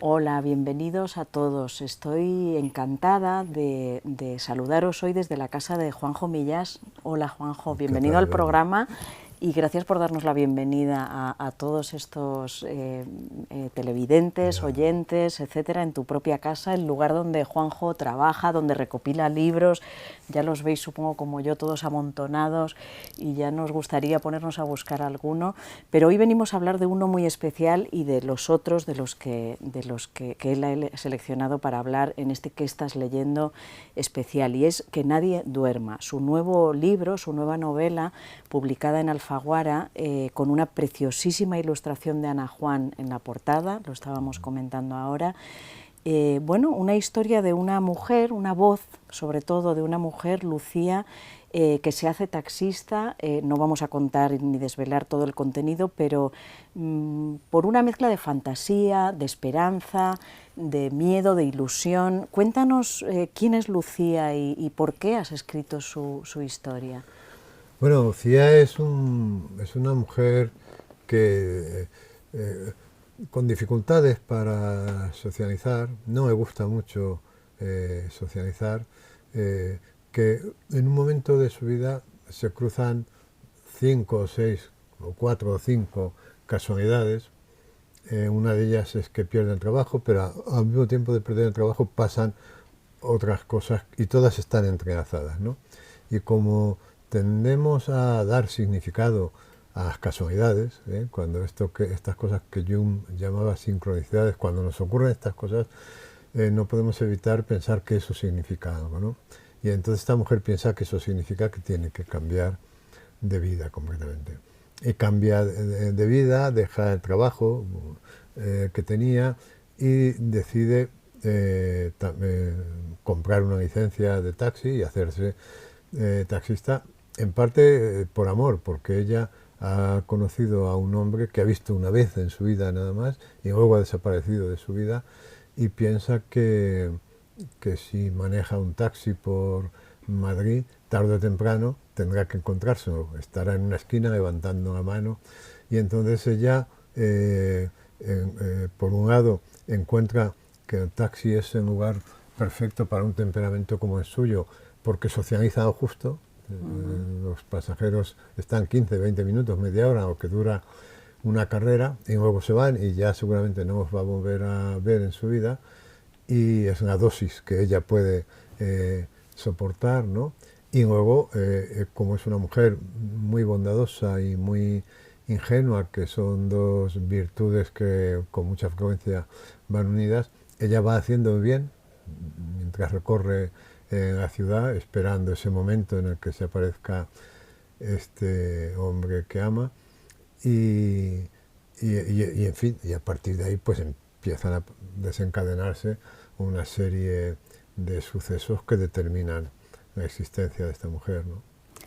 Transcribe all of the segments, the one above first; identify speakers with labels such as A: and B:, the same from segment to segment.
A: Hola, bienvenidos a todos. Estoy encantada de saludaros hoy desde la casa de Juanjo Millás. Hola Juanjo,
B: ¿Qué
A: bienvenido
B: tal,
A: al
B: Begoña?
A: programa y gracias por darnos la bienvenida a todos estos televidentes,
B: Ya,
A: oyentes, etcétera, en tu propia casa, el lugar donde Juanjo trabaja, donde recopila libros. Ya los veis, supongo, como yo, todos amontonados y ya nos gustaría ponernos a buscar alguno. Pero hoy venimos a hablar de uno muy especial y de los otros, que él ha seleccionado para hablar en este que estás leyendo especial, y es Que nadie duerma, su nuevo libro, su nueva novela, publicada en Alfaguara, con una preciosísima ilustración de Ana Juan en la portada, lo estábamos comentando ahora. Bueno, una historia de una mujer, una voz sobre todo de una mujer, Lucía, que se hace taxista. No vamos a contar ni desvelar todo el contenido, pero por una mezcla de fantasía, de esperanza, de miedo, de ilusión. Cuéntanos quién es Lucía y por qué has escrito su historia.
B: bueno, Cía es una mujer que con dificultades para socializar, no me gusta mucho socializar, eh, que en un momento de su vida se cruzan cinco o seis o cuatro o cinco casualidades. Una de ellas es que pierde el trabajo, pero al mismo tiempo de perder el trabajo pasan otras cosas y todas están entrelazadas, ¿no? Y como tendemos a dar significado a las casualidades, cuando estas cosas que Jung llamaba sincronicidades, cuando nos ocurren estas cosas, no podemos evitar pensar que eso significa algo, ¿no? Y entonces esta mujer piensa que eso significa que tiene que cambiar de vida completamente. Y cambia de vida, deja el trabajo que tenía y decide comprar una licencia de taxi y hacerse taxista, en parte por amor, porque ella ha conocido a un hombre que ha visto una vez en su vida nada más y luego ha desaparecido de su vida y piensa que si maneja un taxi por Madrid, tarde o temprano tendrá que encontrárselo, estará en una esquina levantando la mano y entonces ella, por un lado, encuentra que el taxi es el lugar perfecto para un temperamento como el suyo, porque socializa lo justo. Los pasajeros están 15, 20 minutos, media hora, o que dura una carrera, y luego se van y ya seguramente no los va a volver a ver en su vida. Y es una dosis que ella puede soportar, ¿no? Y luego, como es una mujer muy bondadosa y muy ingenua, que son dos virtudes que con mucha frecuencia van unidas, ella va haciendo el bien mientras recorre la ciudad, esperando ese momento en el que se aparezca este hombre que ama y, en fin, y a partir de ahí pues empiezan a desencadenarse una serie de sucesos que determinan la existencia de esta mujer, ¿no?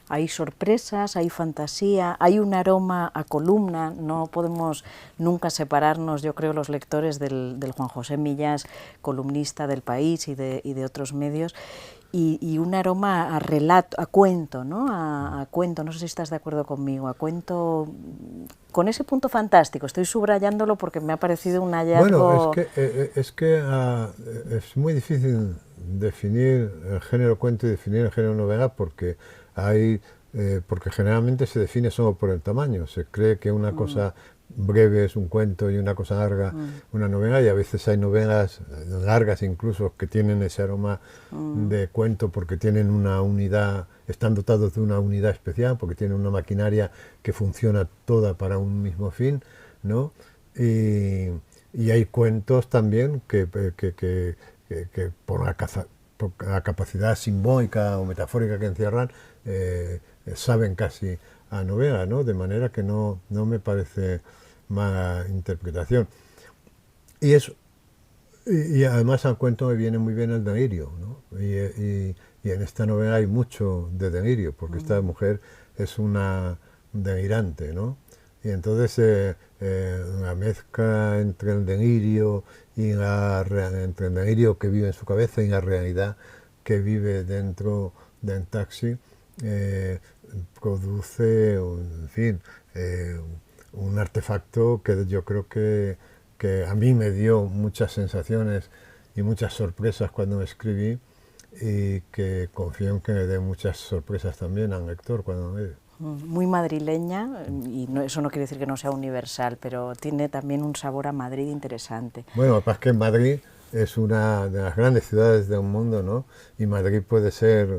A: Hay sorpresas, hay fantasía, hay un aroma a columna. No podemos nunca separarnos, yo creo, los lectores del Juan José Millás, columnista del País y de otros medios, y un aroma a relato, a cuento, ¿no? A cuento, no sé si estás de acuerdo conmigo, a cuento con ese punto fantástico. Estoy subrayándolo porque me ha parecido un
B: Bueno,
A: hallazgo.
B: es muy difícil definir el género cuento y definir el género novela porque hay porque generalmente se define solo por el tamaño. Se cree que una cosa breve es un cuento y una cosa larga una novela, y a veces hay novelas largas incluso que tienen ese aroma de cuento porque tienen una unidad, están dotados de una unidad especial, porque tienen una maquinaria que funciona toda para un mismo fin, ¿no? Y, y hay cuentos también que por la capacidad simbólica o metafórica que encierran, saben casi a novela, ¿no? De manera que no me parece mala interpretación. Y, es, y además al cuento me viene muy bien el delirio, ¿no? Y en esta novela hay mucho de delirio, porque esta mujer es una delirante, ¿no? Y entonces la mezcla entre el delirio y entre el delirio que vive en su cabeza y la realidad que vive dentro del taxi eh, produce, en fin, un artefacto que yo creo que a mí me dio muchas sensaciones y muchas sorpresas cuando escribí, y que confío en que me dé muchas sorpresas también al lector cuando me...
A: Muy madrileña, y eso no quiere decir que no sea universal, pero tiene también un sabor a Madrid interesante.
B: Bueno, lo que pasa es que Madrid es una de las grandes ciudades del mundo, ¿no? Y Madrid puede ser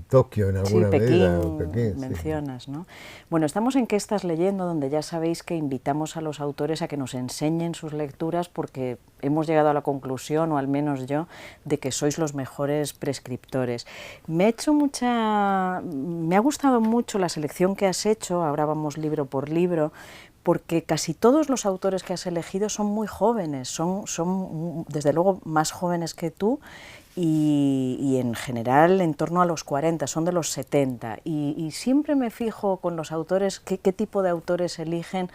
B: Tokio en alguna medida, o Pekín.
A: Mencionas,
B: sí.
A: ¿no? Bueno, estamos en ¿Qué estás leyendo?, donde ya sabéis que invitamos a los autores a que nos enseñen sus lecturas, porque hemos llegado a la conclusión, o al menos yo, de que sois los mejores prescriptores. Me ha gustado mucho la selección que has hecho, ahora vamos libro por libro, porque casi todos los autores que has elegido son muy jóvenes, son desde luego más jóvenes que tú, y en general en torno a los 40, son de los 70, y siempre me fijo con los autores qué tipo de autores eligen,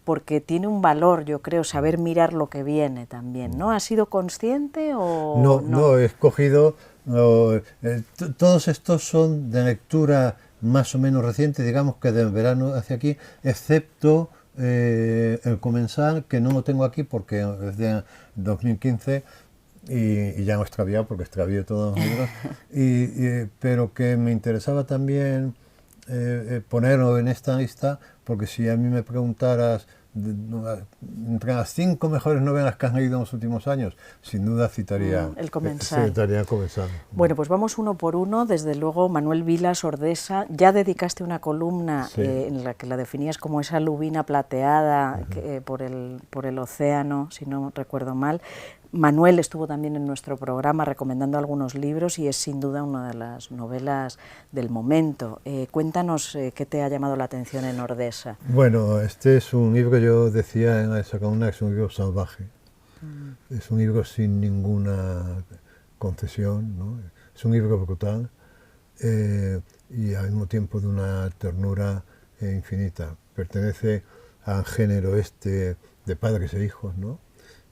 A: porque tiene un valor, yo creo, saber mirar lo que viene también, ¿no? ¿Has sido consciente o no?
B: No, he escogido, todos estos son de lectura más o menos reciente, digamos que del verano hacia aquí, excepto el Comensal, que no lo tengo aquí porque es de 2015 y ya no he extraviado porque extravío todos los libros, pero que me interesaba también ponerlo en esta lista, porque si a mí me preguntaras entre las 5 mejores novelas que has leído en los últimos años, sin duda citaría
A: El Comensal.
B: Citaría Comensal.
A: Bueno, pues vamos uno por uno. Desde luego, Manuel Vilas Ordesa, ya dedicaste una columna en la que la definías como esa lubina plateada por el océano, si no recuerdo mal. Manuel estuvo también en nuestro programa recomendando algunos libros y es sin duda una de las novelas del momento. Cuéntanos qué te ha llamado la atención en Ordesa.
B: Bueno, este es un libro, yo decía en esa columna, que es un libro salvaje. Es un libro sin ninguna concesión, ¿no? Es un libro brutal y al mismo tiempo de una ternura infinita. Pertenece al género este de padres e hijos, ¿no?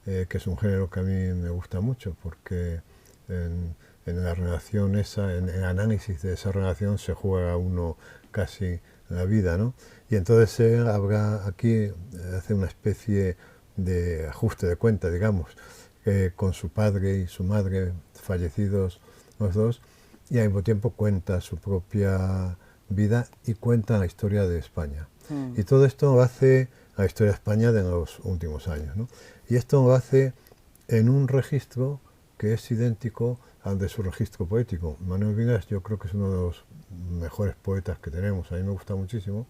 B: Que es un género que a mí me gusta mucho, porque en la relación esa, en el análisis de esa relación se juega uno casi la vida, ¿no? Y entonces habrá aquí, hace una especie de ajuste de cuenta, digamos, con su padre y su madre fallecidos los dos, y al mismo tiempo cuenta su propia vida y cuenta la historia de España. Y todo esto lo hace la historia de España de los últimos años, ¿no? Y esto lo hace en un registro que es idéntico al de su registro poético. Manuel Vilas yo creo que es uno de los mejores poetas que tenemos, a mí me gusta muchísimo,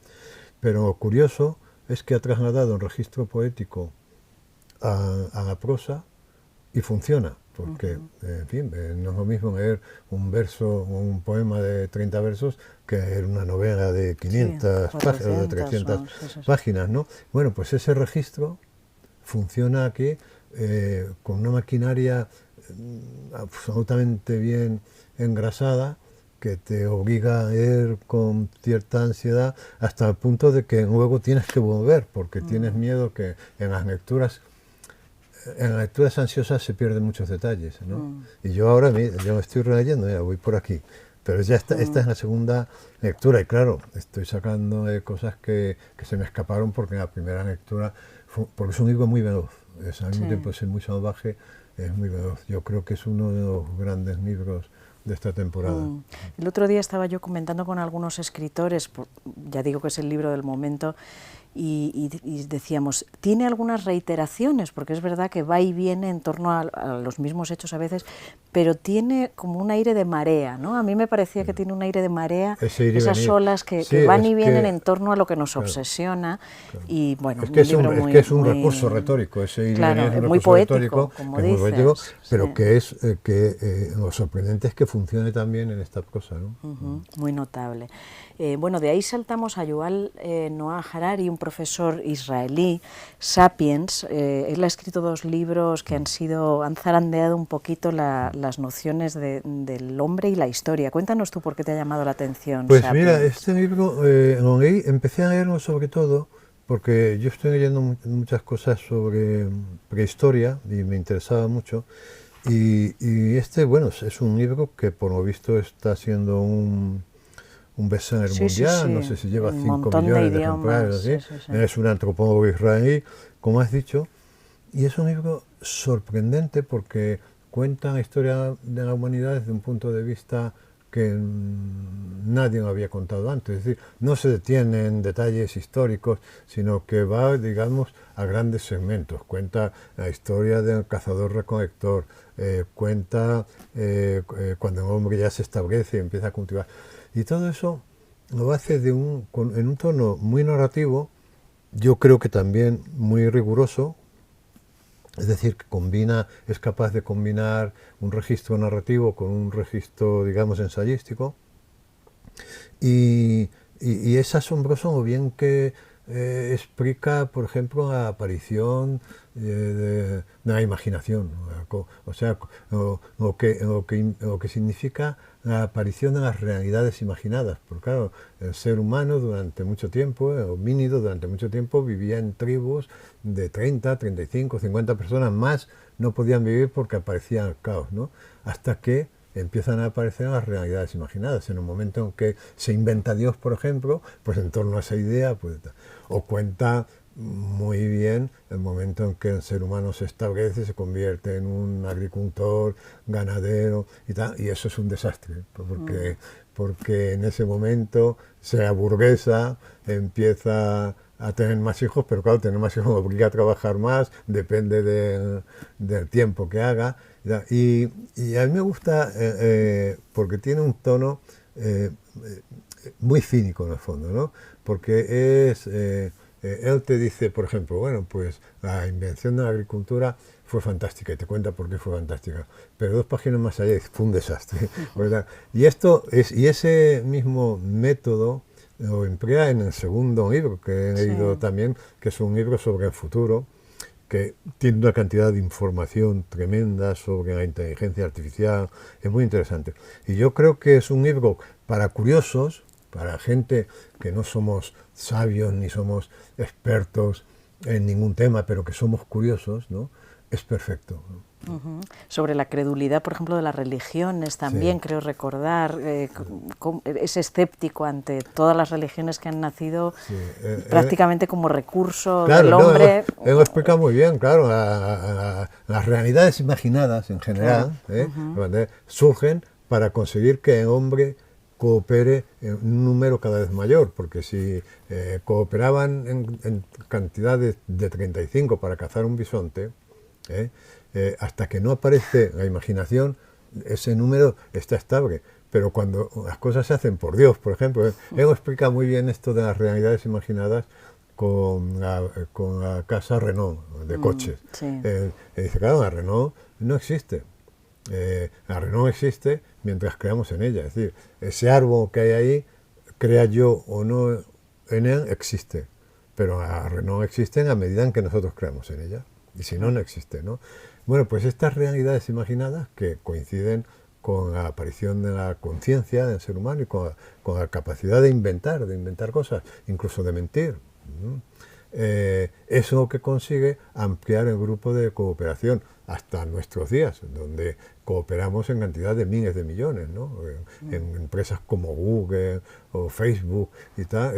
B: pero lo curioso es que ha trasladado un registro poético a la prosa y funciona, porque, en fin, no es lo mismo leer un verso, un poema de 30 versos que leer una novela de 500 páginas, de 300 páginas, ¿no? Bueno, pues ese registro funciona aquí con una maquinaria absolutamente bien engrasada, que te obliga a leer con cierta ansiedad hasta el punto de que luego tienes que volver, porque tienes miedo que en las lecturas ansiosas se pierden muchos detalles, ¿no? Y yo ahora yo estoy releyendo, ya voy por aquí, pero ya esta es la segunda lectura y claro, estoy sacando cosas que se me escaparon porque en la primera lectura, porque es un libro muy veloz, al mismo tiempo de ser muy salvaje, es muy veloz. Yo creo que es uno de los grandes libros de esta temporada.
A: El otro día estaba yo comentando con algunos escritores, ya digo que es el libro del momento, y decíamos, tiene algunas reiteraciones, porque es verdad que va y viene en torno a los mismos hechos a veces, pero tiene como un aire de marea, ¿no? A mí me parecía que tiene un aire de marea, esas olas que van y vienen en torno a lo que nos obsesiona, y bueno,
B: es que es un recurso retórico, ese ir y venir es un
A: muy
B: recurso
A: poético,
B: retórico,
A: como
B: que es muy
A: dices,
B: poético, pero que lo sorprendente es que funcione también en esta cosa, ¿no?
A: Muy notable. Bueno, de ahí saltamos a Yuval Noah Harari, un profesor israelí, Sapiens. Él ha escrito 2 libros que han zarandeado un poquito las nociones del hombre y la historia. Cuéntanos tú por qué te ha llamado la atención.
B: Pues
A: Sapiens.
B: mira, este libro lo leí, empecé a leerlo sobre todo porque yo estoy leyendo muchas cosas sobre prehistoria y me interesaba mucho. Y este, bueno, es un libro que por lo visto está siendo un bestseller mundial, no sé si lleva 5 millones de ejemplares, ¿sí? Es un antropólogo israelí, como has dicho, Y es un libro sorprendente porque cuenta la historia de la humanidad desde un punto de vista que nadie lo había contado antes. Es decir, no se detiene en detalles históricos, sino que va, digamos, a grandes segmentos. Cuenta la historia del cazador-recolector, cuenta cuando el hombre ya se establece y empieza a cultivar. Y todo eso lo hace en un tono muy narrativo, yo creo que también muy riguroso. Es decir, que es capaz de combinar un registro narrativo con un registro, digamos, ensayístico. Y es asombroso lo bien que explica, por ejemplo, la aparición de la imaginación, o sea, lo que significa la aparición de las realidades imaginadas. Porque claro, el ser humano durante mucho tiempo, el homínido durante mucho tiempo vivía en tribus de 30, 35, 50 personas, más no podían vivir porque aparecía el caos, ¿no? Hasta que empiezan a aparecer las realidades imaginadas. En un momento en que se inventa Dios, por ejemplo, pues en torno a esa idea, pues, o cuenta muy bien el momento en que el ser humano se establece, se convierte en un agricultor, ganadero y tal, y eso es un desastre, porque en ese momento se aburguesa, empieza a tener más hijos, pero claro, tener más hijos obliga a trabajar más, depende del tiempo que haga. Y a mí me gusta porque tiene un tono muy cínico en el fondo, ¿no? Porque él te dice, por ejemplo, bueno, pues la invención de la agricultura fue fantástica y te cuenta por qué fue fantástica, pero 2 páginas más allá fue un desastre, ¿verdad? Y ese mismo método lo emplea en el segundo libro que he leído también, que es un libro sobre el futuro, que tiene una cantidad de información tremenda sobre la inteligencia artificial, es muy interesante. Y yo creo que es un libro para curiosos, para gente que no somos sabios ni somos expertos en ningún tema, pero que somos curiosos, ¿no? Es perfecto, ¿no?
A: Sobre la credulidad, por ejemplo, de las religiones también, creo recordar, es escéptico ante todas las religiones que han nacido prácticamente como recurso del hombre.
B: Él lo explica muy bien, claro, las realidades imaginadas en general surgen para conseguir que el hombre coopere en un número cada vez mayor, porque si cooperaban en cantidades de 35 para cazar un bisonte, hasta que no aparece la imaginación, ese número está estable. Pero cuando las cosas se hacen por Dios, por ejemplo, él explica muy bien esto de las realidades imaginadas con la casa Renault, de coches. Dice, claro, la Renault no existe. La Renault existe mientras creamos en ella. Es decir, ese árbol que hay ahí, crea yo o no en él, existe. Pero la Renault existe en la medida en que nosotros creamos en ella. Y si no, no existe, ¿no? Bueno, pues estas realidades imaginadas que coinciden con la aparición de la conciencia del ser humano y con la capacidad de inventar cosas, incluso de mentir. Eso es lo que consigue ampliar el grupo de cooperación hasta nuestros días, donde cooperamos en cantidad de miles de millones, ¿no? En empresas como Google o Facebook y tal.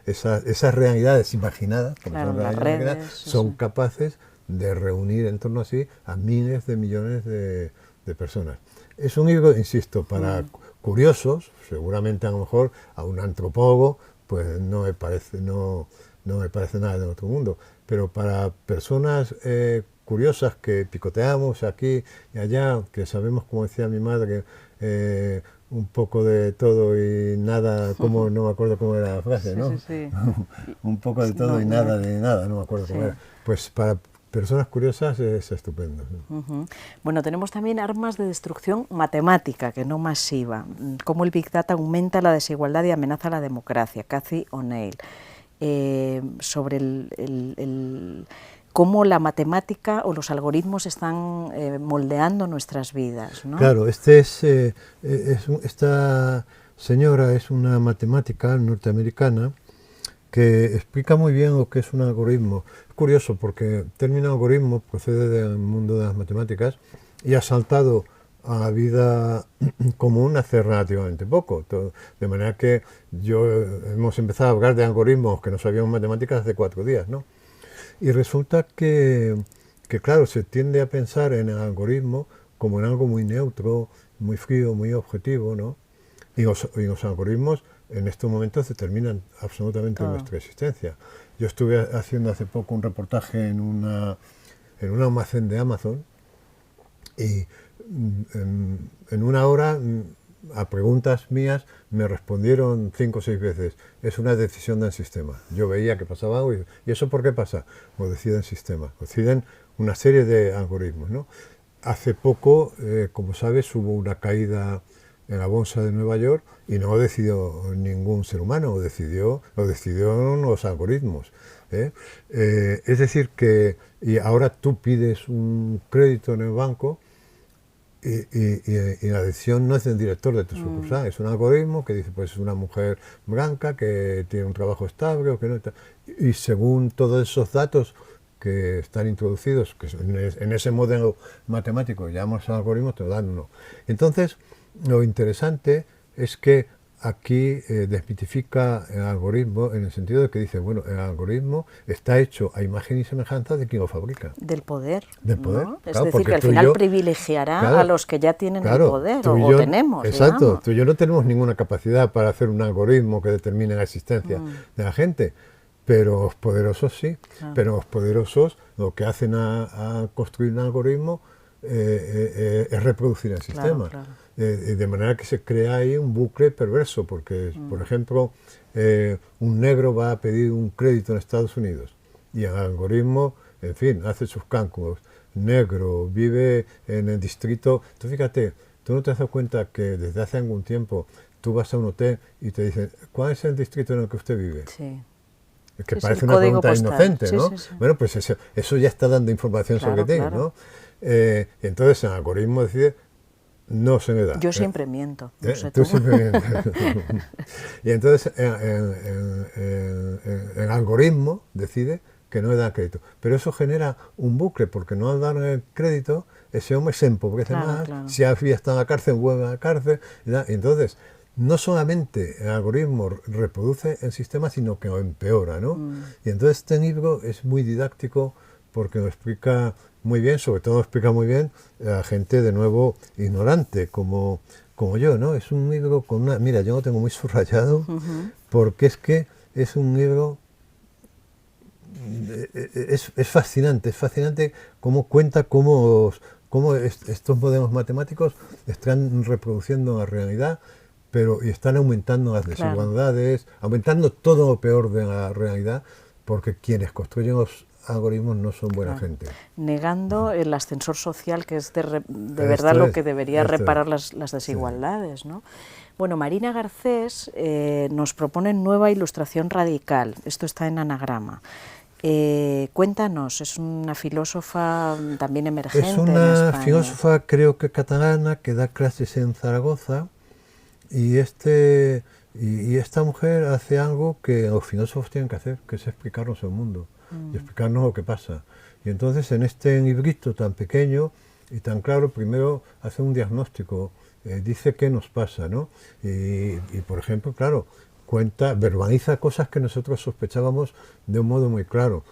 B: Esas realidades imaginadas, son capaces de reunir en torno a sí a miles de millones de personas. Es un libro, insisto, para curiosos, seguramente a lo mejor a un antropólogo pues no me parece nada del otro mundo, pero para personas curiosas que picoteamos aquí y allá, que sabemos, como decía mi madre, un poco de todo y nada, como no me acuerdo cómo era la frase, ¿no? Un poco de todo y nada de nada, no me acuerdo cómo era. Pues para personas curiosas es estupendo.
A: Bueno, tenemos también armas de destrucción matemática, que no masiva, cómo el Big Data aumenta la desigualdad y amenaza la democracia, Cathy O'Neil. Sobre cómo la matemática o los algoritmos están moldeando nuestras vidas, ¿no?
B: Claro, esta señora es una matemática norteamericana que explica muy bien lo que es un algoritmo. Es curioso porque el término algoritmo procede del mundo de las matemáticas y ha saltado a la vida común hace relativamente poco. De manera que hemos empezado a hablar de algoritmos que no sabíamos matemáticas hace 4 días, ¿no? Y resulta que que claro, se tiende a pensar en el algoritmo como en algo muy neutro, muy frío, muy objetivo, ¿no? Y los algoritmos en estos momentos determinan absolutamente
A: Todo.
B: nuestra existencia. Yo estuve haciendo hace poco un reportaje en un almacén de Amazon y en una hora, a preguntas mías, me respondieron 5 o 6 veces, es una decisión del sistema. Yo veía que pasaba algo y ¿eso por qué pasa? Lo deciden sistemas, lo deciden una serie de algoritmos, ¿no? Hace poco, como sabes, hubo una caída en la bolsa de Nueva York y no lo decidió ningún ser humano, lo decidieron los algoritmos. Es decir que y ahora tú pides un crédito en el banco y la decisión no es del director de tu sucursal, es un algoritmo que dice, pues es una mujer blanca que tiene un trabajo estable o que no. Y según todos esos datos que están introducidos, que en ese modelo matemático que llamamos algoritmo, te lo dan uno. Entonces, lo interesante es que aquí desmitifica el algoritmo en el sentido de que dice, bueno, el algoritmo está hecho a imagen y semejanza de quien lo fabrica.
A: Del poder.
B: Del poder.
A: ¿No? Es
B: Claro,
A: decir, que al
B: tú y
A: final
B: yo,
A: privilegiará
B: claro,
A: a los que ya tienen el poder
B: tú y
A: o
B: yo,
A: tenemos.
B: exacto,
A: Digamos.
B: tú y yo no tenemos ninguna capacidad para hacer un algoritmo que determine la existencia de la gente, pero los poderosos sí.
A: Claro.
B: Pero los poderosos lo que hacen a construir un algoritmo es reproducir el sistema.
A: Claro.
B: De manera que se crea ahí un bucle perverso, porque, por ejemplo, un negro va a pedir un crédito en Estados Unidos y el algoritmo, en fin, hace sus cálculos. Negro, vive en el distrito. Tú fíjate, tú no te has dado cuenta que desde hace algún tiempo tú vas a un hotel y te dicen, ¿cuál es el distrito en el que usted vive?
A: Sí.
B: Es que
A: Sí,
B: parece
A: sí,
B: una pregunta
A: postal.
B: inocente,
A: Sí,
B: ¿no?
A: sí, sí.
B: Bueno, pues eso ya está dando información sobre ti,
A: Claro.
B: ¿no? Y entonces el algoritmo decide, no se me da.
A: Yo siempre miento, no sé
B: Tú
A: tú.
B: siempre y entonces el algoritmo decide que no le da crédito. Pero eso genera un bucle, porque no al dar el crédito, ese hombre se empobrece más, si había estado en la cárcel, vuelve a la cárcel. Y entonces, no solamente el algoritmo reproduce el sistema, sino que lo empeora, ¿no? Y entonces este libro es muy didáctico porque lo explica muy bien, sobre todo lo explica muy bien a gente de nuevo ignorante, como yo, ¿no? Es un libro con una... Mira, yo lo tengo muy subrayado porque es que es un libro... Es fascinante cómo cuenta cómo estos modelos matemáticos están reproduciendo la realidad, y están aumentando las desigualdades, aumentando todo lo peor de la realidad, porque quienes construyen los algoritmos no son buena gente.
A: Negando el ascensor social, que es de verdad lo que debería reparar las desigualdades,
B: sí.
A: ¿no? Bueno, Marina Garcés nos propone nueva ilustración radical. Esto está en Anagrama. Cuéntanos, es una filósofa también emergente en España.
B: Es una filósofa, creo que catalana, que da clases en Zaragoza, y esta mujer hace algo que los filósofos tienen que hacer, que es explicarnos el mundo y explicarnos lo que pasa. Y entonces en este librito tan pequeño y tan claro, primero hace un diagnóstico, dice qué nos pasa, ¿no? Y por ejemplo, claro, verbaliza cosas que nosotros sospechábamos de un modo muy claro.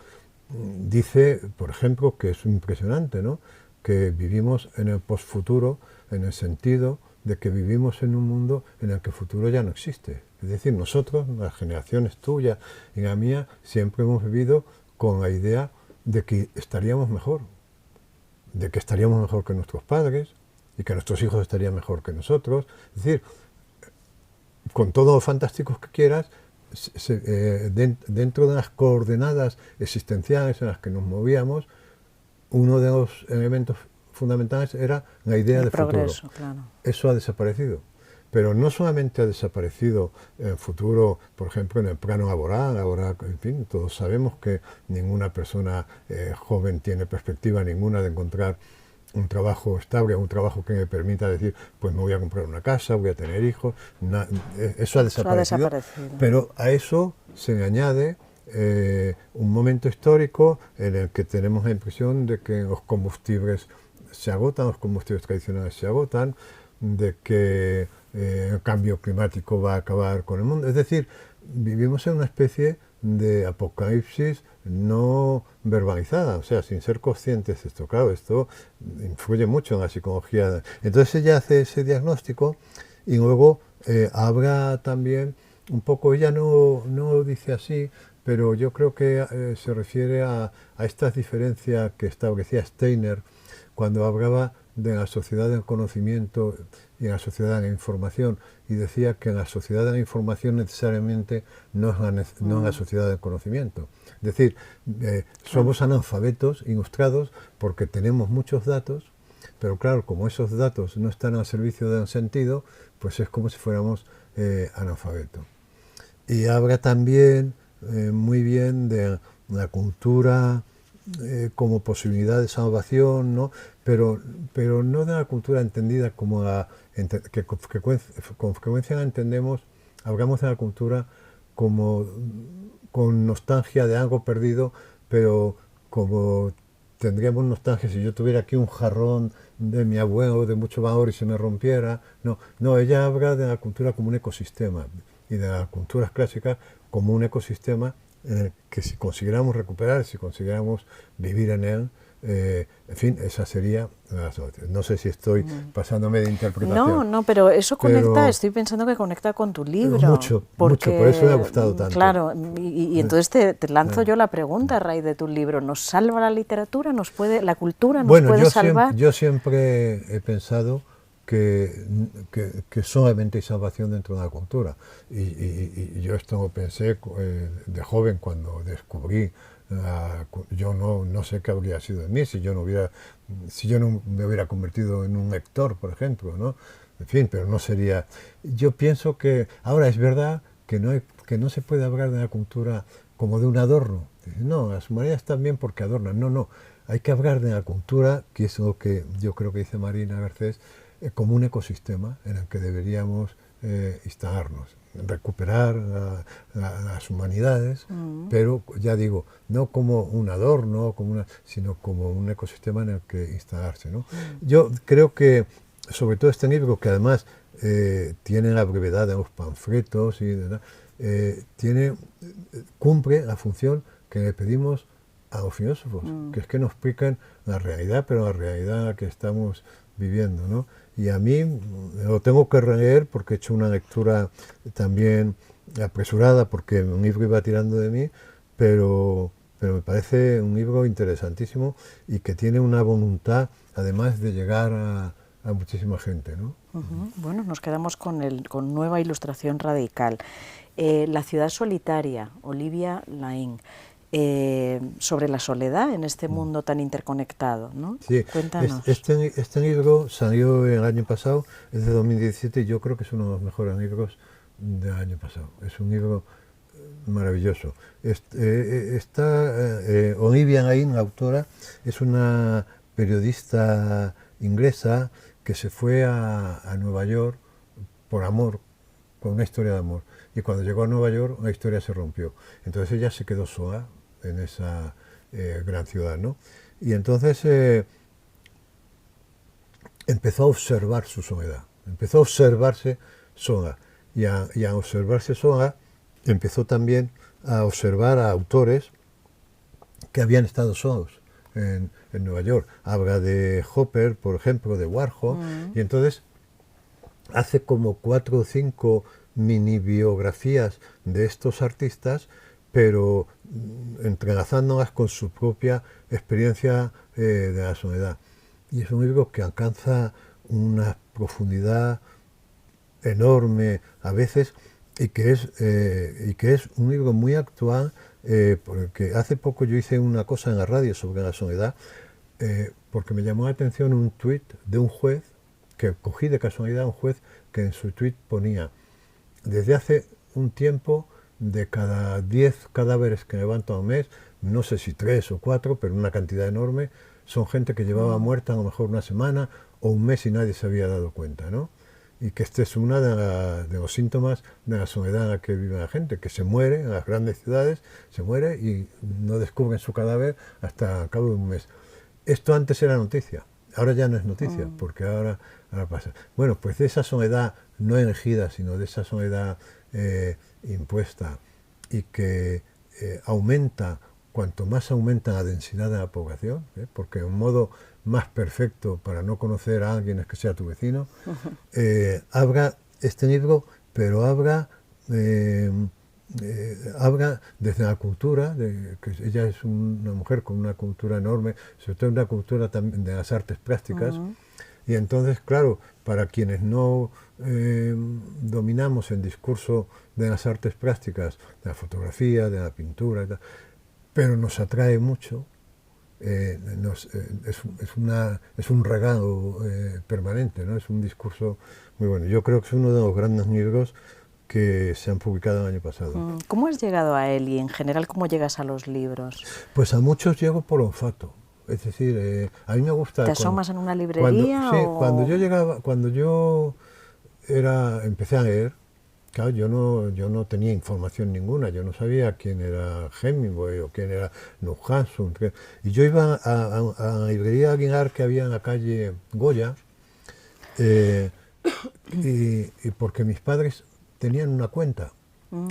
B: Dice, por ejemplo, que es impresionante, ¿no? Que vivimos en el posfuturo, en el sentido de que vivimos en un mundo en el que el futuro ya no existe. Es decir, nosotros, las generaciones tuyas y la mía, siempre hemos vivido con la idea de que estaríamos mejor, de que estaríamos mejor que nuestros padres y que nuestros hijos estarían mejor que nosotros. Es decir, con todos los fantásticos que quieras, dentro de las coordenadas existenciales en las que nos movíamos, uno de los elementos fundamentales era la idea de
A: progreso,
B: futuro.
A: Claro.
B: Eso ha desaparecido. Pero no solamente ha desaparecido el futuro, por ejemplo, en el plano laboral, ahora, en fin, todos sabemos que ninguna persona joven tiene perspectiva ninguna de encontrar un trabajo estable, un trabajo que me permita decir, pues me voy a comprar una casa, voy a tener hijos. Eso ha desaparecido. Pero a eso se le añade un momento histórico en el que tenemos la impresión de que los combustibles se agotan, los combustibles tradicionales se agotan, de que el cambio climático va a acabar con el mundo. Es decir, vivimos en una especie de apocalipsis no verbalizada, o sea, sin ser conscientes de esto. Claro, esto influye mucho en la psicología. Entonces ella hace ese diagnóstico y luego habla también un poco, ella no lo dice así, pero yo creo que se refiere a estas diferencias que establecía Steiner cuando hablaba de la sociedad del conocimiento y la sociedad de la información, y decía que la sociedad de la información necesariamente no es la sociedad del conocimiento. Es decir, somos analfabetos, ilustrados, porque tenemos muchos datos, pero claro, como esos datos no están al servicio del sentido, pues es como si fuéramos analfabetos. Y habla también muy bien de la cultura como posibilidad de salvación, ¿no? Pero no de la cultura entendida como que con frecuencia la entendemos, hablamos de la cultura como con nostalgia de algo perdido, pero como tendríamos nostalgia si yo tuviera aquí un jarrón de mi abuelo de mucho valor y se me rompiera. No, ella habla de la cultura como un ecosistema y de las culturas clásicas como un ecosistema que si consiguiéramos recuperar, si consiguiéramos vivir en él, en fin, esa sería la solución. No sé si estoy pasándome de interpretación.
A: No, pero eso conecta, estoy pensando que conecta con tu libro.
B: Mucho, por eso me ha gustado tanto.
A: Claro, y entonces te lanzo yo la pregunta a raíz de tu libro. ¿Nos salva la literatura? ¿La cultura nos puede salvar?
B: Yo siempre he pensado que solamente hay salvación dentro de la cultura. Y yo esto lo pensé de joven cuando descubrí. Yo no sé qué habría sido de mí si yo no me hubiera convertido en un lector, por ejemplo, ¿no? En fin, pero no sería. Yo pienso que ahora es verdad que no se puede hablar de la cultura como de un adorno. No, las humanidades también porque adornan. No. Hay que hablar de la cultura, que es lo que yo creo que dice Marina Garcés, como un ecosistema en el que deberíamos instalarnos, recuperar las humanidades, pero ya digo, no como un adorno, sino como un ecosistema en el que instalarse, ¿no? Yo creo que, sobre todo este libro, que además tiene la brevedad de los panfletos, cumple la función que le pedimos a los filósofos, que es que nos explican la realidad, pero la realidad que estamos viviendo, ¿no? Y a mí lo tengo que releer porque he hecho una lectura también apresurada porque un libro iba tirando de mí, pero me parece un libro interesantísimo y que tiene una voluntad además de llegar a muchísima gente, ¿no?
A: Bueno, nos quedamos con Nueva Ilustración Radical. La ciudad solitaria, Olivia Laín. Sobre la soledad en este mundo tan interconectado, ¿no?
B: Sí,
A: cuéntanos.
B: Este libro salió el año pasado, es de 2017 y yo creo que es uno de los mejores libros del año pasado. Es un libro maravilloso. Olivia Laín, la autora, es una periodista inglesa que se fue a Nueva York por amor, con una historia de amor. Y cuando llegó a Nueva York, la historia se rompió. Entonces ella se quedó sola en esa gran ciudad, ¿no? Y entonces empezó a observar su soledad, empezó a observarse sola. Y a observarse sola, empezó también a observar a autores que habían estado solos en Nueva York. Habla de Hopper, por ejemplo, de Warhol, y entonces hace como 4 o 5 mini biografías de estos artistas, pero entrelazándolas con su propia experiencia de la soledad. Y es un libro que alcanza una profundidad enorme a veces y que es un libro muy actual, porque hace poco yo hice una cosa en la radio sobre la soledad, porque me llamó la atención un tuit de un juez, que cogí de casualidad, un juez que en su tuit ponía: desde hace un tiempo, de cada 10 cadáveres que levanto al mes, no sé si 3 o 4, pero una cantidad enorme, son gente que llevaba muerta a lo mejor una semana o un mes y nadie se había dado cuenta, ¿no? Y que este es uno de los síntomas de la soledad en la que vive la gente, que se muere en las grandes ciudades, se muere y no descubren su cadáver hasta al cabo de un mes. Esto antes era noticia, ahora ya no es noticia, porque ahora pasa. Bueno, pues de esa soledad no elegida, sino de esa soledad impuesta, y que aumenta, cuanto más aumenta la densidad de la población, porque un modo más perfecto para no conocer a alguien es que sea tu vecino, habrá este libro, pero habrá desde la cultura, que ella es una mujer con una cultura enorme, sobre todo una cultura también de las artes plásticas, y entonces, claro, para quienes no dominamos el discurso de las artes plásticas, de la fotografía, de la pintura, y tal, pero nos atrae mucho, es un regalo permanente, ¿no? Es un discurso muy bueno. Yo creo que es uno de los grandes libros que se han publicado el año pasado.
A: ¿Cómo has llegado a él y en general cómo llegas a los libros?
B: Pues a muchos llego por olfato. Es decir, a mí me gusta...
A: ¿Te asomas en una librería?
B: Sí, cuando yo empecé a leer, claro, yo no tenía información ninguna, yo no sabía quién era Hemingway o quién era Nujasum. Y yo iba a la librería Aguilar que había en la calle Goya, y porque mis padres tenían una cuenta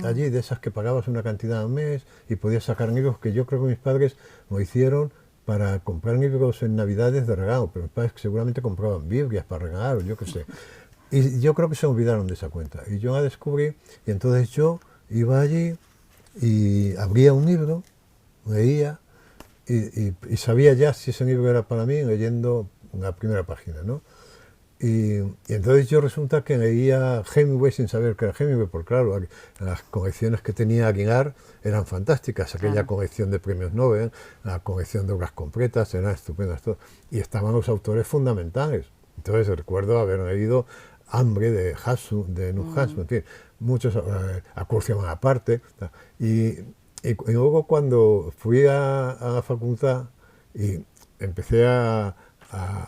B: allí, de esas que pagabas una cantidad al mes y podías sacar libros, que yo creo que mis padres lo hicieron para comprar libros en Navidades de regalo, pero mis padres seguramente compraban Biblias para regalar, o yo qué sé. Y yo creo que se olvidaron de esa cuenta. Y yo la descubrí, y entonces yo iba allí y abría un libro, leía, y sabía ya si ese libro era para mí leyendo la primera página, ¿no? Y entonces yo resulta que leía Hemingway sin saber que era Hemingway, porque claro, las colecciones que tenía Aguilar eran fantásticas, aquella colección de premios Nobel, la colección de obras completas, eran estupendas, y estaban los autores fundamentales. Entonces recuerdo haber leído Hambre de Nujasum, en fin, muchos, Acursia Bonaparte, y luego cuando fui a la facultad y empecé a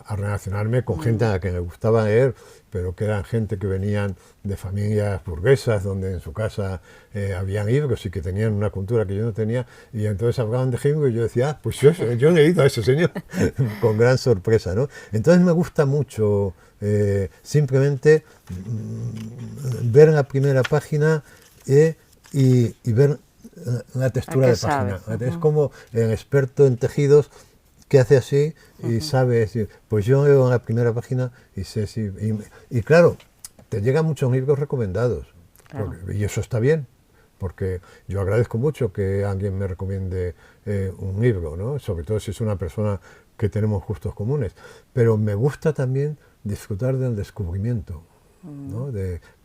B: relacionarme con gente a la que me gustaba leer, pero que eran gente que venían de familias burguesas, donde en su casa habían libros y que tenían una cultura que yo no tenía, y entonces hablaban de Hemingway y yo decía, pues yo he leído a ese señor, con gran sorpresa, ¿no? Entonces me gusta mucho simplemente ver la primera página y ver la textura de página. Es como el experto en tejidos que hace así y sabe decir, pues yo leo en la primera página y sé si... Y claro, te llegan muchos libros recomendados, y eso está bien, porque yo agradezco mucho que alguien me recomiende un libro, ¿no? Sobre todo si es una persona que tenemos gustos comunes, pero me gusta también disfrutar del descubrimiento, ¿no?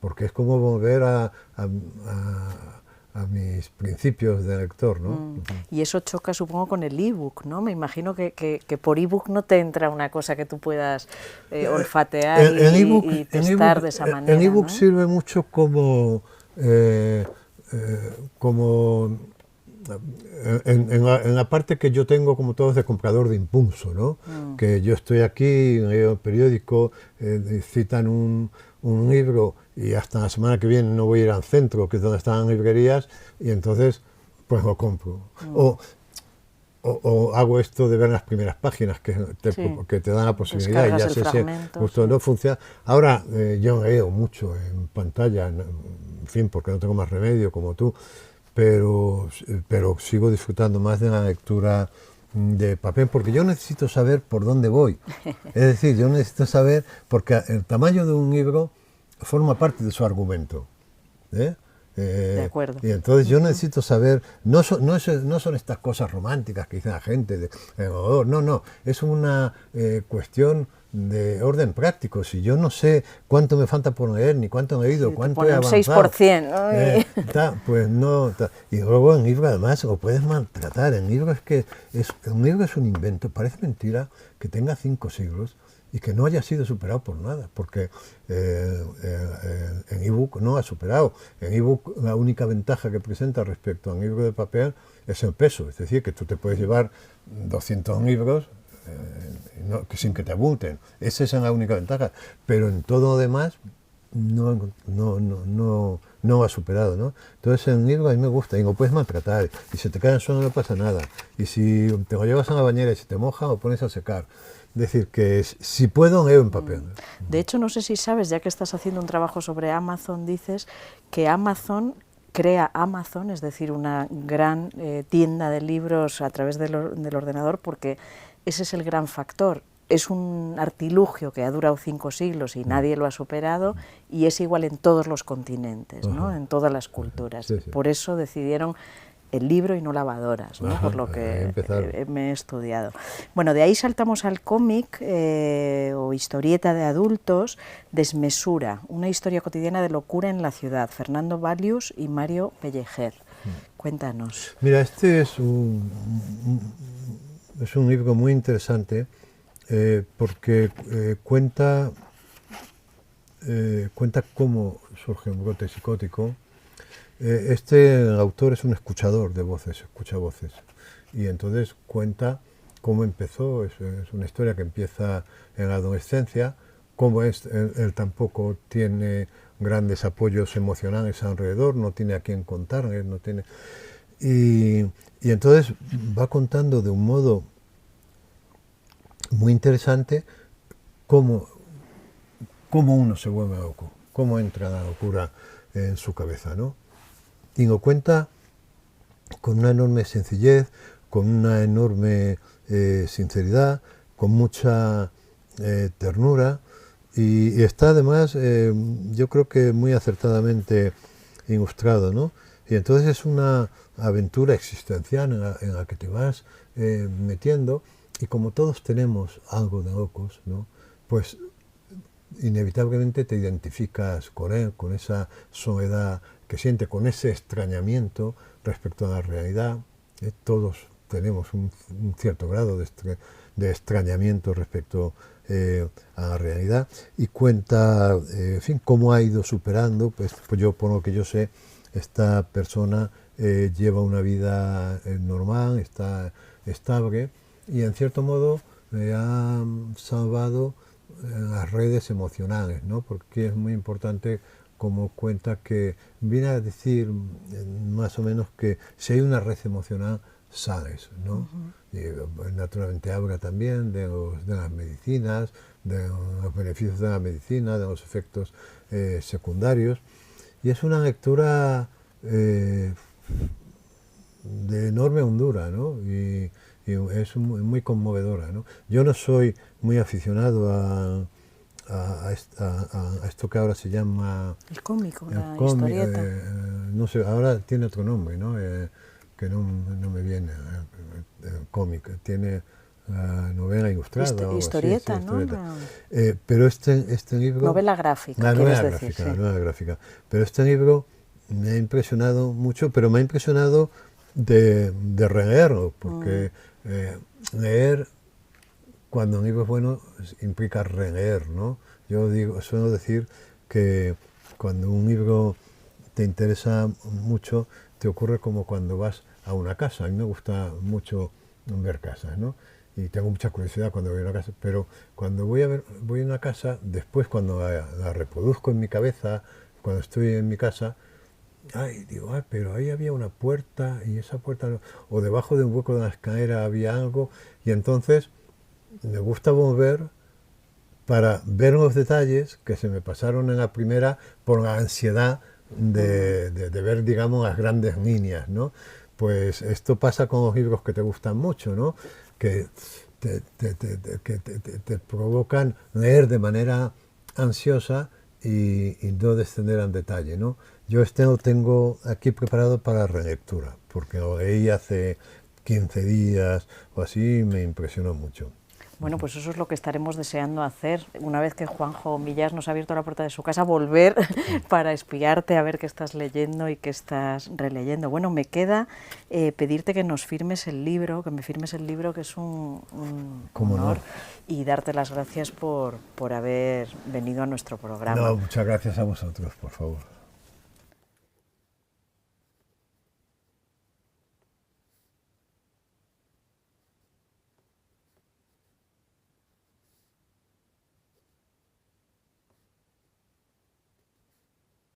B: Porque es como volver a mis principios de lector, ¿no?
A: Y eso choca, supongo, con el ebook, ¿no? Me imagino que por ebook no te entra una cosa que tú puedas olfatear y testar de esa manera.
B: El ebook, ¿no? Sirve mucho como en la parte que yo tengo, como todos, de comprador de impulso, ¿no? Que yo estoy aquí, leo el periódico, citan un libro y hasta la semana que viene no voy a ir al centro, que es donde están las librerías, y entonces pues lo compro. O hago esto de ver las primeras páginas que te dan la posibilidad y ya sé si justo no funciona. Ahora yo leo mucho en pantalla, en fin, porque no tengo más remedio como tú, pero sigo disfrutando más de la lectura de papel, porque yo necesito saber por dónde voy. Es decir, yo necesito saber, porque el tamaño de un libro forma parte de su argumento.
A: De acuerdo.
B: Y entonces yo necesito saber, no son estas cosas románticas que dice la gente, no, es una cuestión de orden práctico. Si yo no sé cuánto me falta por leer, ni cuánto he leído, cuánto he avanzado,
A: 6%,
B: pues no. Y luego en libro además lo puedes maltratar. En libro un libro es un invento, parece mentira que tenga 5 siglos y que no haya sido superado por nada, porque en ebook no ha superado. En ebook la única ventaja que presenta respecto a un libro de papel es el peso, es decir, que tú te puedes llevar 200 libros sin que te abulten. Esa es la única ventaja, pero en todo lo demás no ha superado, ¿no? Entonces el libro a mí me gusta y lo puedes maltratar, y si te cae en el suelo no pasa nada, y si te lo llevas a la bañera y se te moja lo pones a secar. Es decir, que si puedo, leo en papel.
A: De hecho, no sé si sabes, ya que estás haciendo un trabajo sobre Amazon, dices que Amazon crea Amazon, es decir, una gran tienda de libros a través del ordenador, porque ese es el gran factor. Es un artilugio que ha durado 5 siglos y nadie lo ha superado, y es igual en todos los continentes, ¿no? En todas las culturas.
B: Sí, sí.
A: Por eso decidieron el libro y no lavadoras, ¿no? Por lo que me he estudiado. Bueno, de ahí saltamos al cómic o historieta de adultos, Desmesura, una historia cotidiana de locura en la ciudad, Fernando Valius y Mario Pellejer. Cuéntanos.
B: Mira, este es un libro muy interesante porque cuenta cómo surge un brote psicótico. Este autor es un escuchador de voces, escucha voces, y entonces cuenta cómo empezó. Es una historia que empieza en la adolescencia, cómo él tampoco tiene grandes apoyos emocionales alrededor, no tiene a quién contarles, no tiene... Y entonces va contando de un modo muy interesante cómo uno se vuelve loco, cómo entra la locura en su cabeza, ¿no? Y lo cuenta con una enorme sencillez, con una enorme sinceridad, con mucha ternura, y está además, yo creo que muy acertadamente ilustrado, ¿no? Y entonces es una aventura existencial en la que te vas metiendo, y como todos tenemos algo de locos, ¿no? Pues inevitablemente te identificas con él, con esa soledad que siente, con ese extrañamiento respecto a la realidad. Todos tenemos un cierto grado de extrañamiento respecto a la realidad, y cuenta, en fin, cómo ha ido superando. Pues yo, por lo que yo sé, esta persona lleva una vida normal, está estable, y en cierto modo le ha salvado las redes emocionales, ¿no? Porque es muy importante, como cuenta, que viene a decir más o menos que si hay una red emocional, sales, ¿no? Y naturalmente habla también de las medicinas, de los beneficios de la medicina, de los efectos secundarios, y es una lectura de enorme hondura, ¿no? Y es muy conmovedora, ¿no? Yo no soy muy aficionado a esto que ahora se llama...
A: El cómic, la historieta.
B: No sé, ahora tiene otro nombre, ¿no? Que no me viene. El cómic tiene novela ilustrada.
A: Historieta,
B: sí,
A: ¿no?
B: Pero este libro...
A: Novela gráfica,
B: novela gráfica. Pero este libro me ha impresionado mucho, pero me ha impresionado de releerlo, porque leer, cuando un libro es bueno, implica releer, ¿no? Yo suelo decir que cuando un libro te interesa mucho, te ocurre como cuando vas a una casa. A mí me gusta mucho ver casas, ¿no? Y tengo mucha curiosidad cuando voy a una casa, pero cuando voy a una casa, después cuando la reproduzco en mi cabeza, cuando estoy en mi casa, digo, pero ahí había una puerta, y esa puerta o debajo de un hueco de la escalera había algo, y entonces me gusta volver para ver los detalles que se me pasaron en la primera por la ansiedad de ver, digamos, las grandes líneas, ¿no? Pues esto pasa con los libros que te gustan mucho, ¿no? Que te provocan leer de manera ansiosa y no descender al detalle, ¿no? Yo lo tengo aquí preparado para relectura, porque lo leí hace 15 días o así y me impresionó mucho.
A: Bueno, pues eso es lo que estaremos deseando hacer, una vez que Juanjo Millás nos ha abierto la puerta de su casa, volver para espiarte, a ver qué estás leyendo y qué estás releyendo. Bueno, me queda pedirte que nos firmes el libro, que me firmes el libro, que es un honor, y darte las gracias por haber venido a nuestro programa.
B: No, muchas gracias a vosotros, por favor.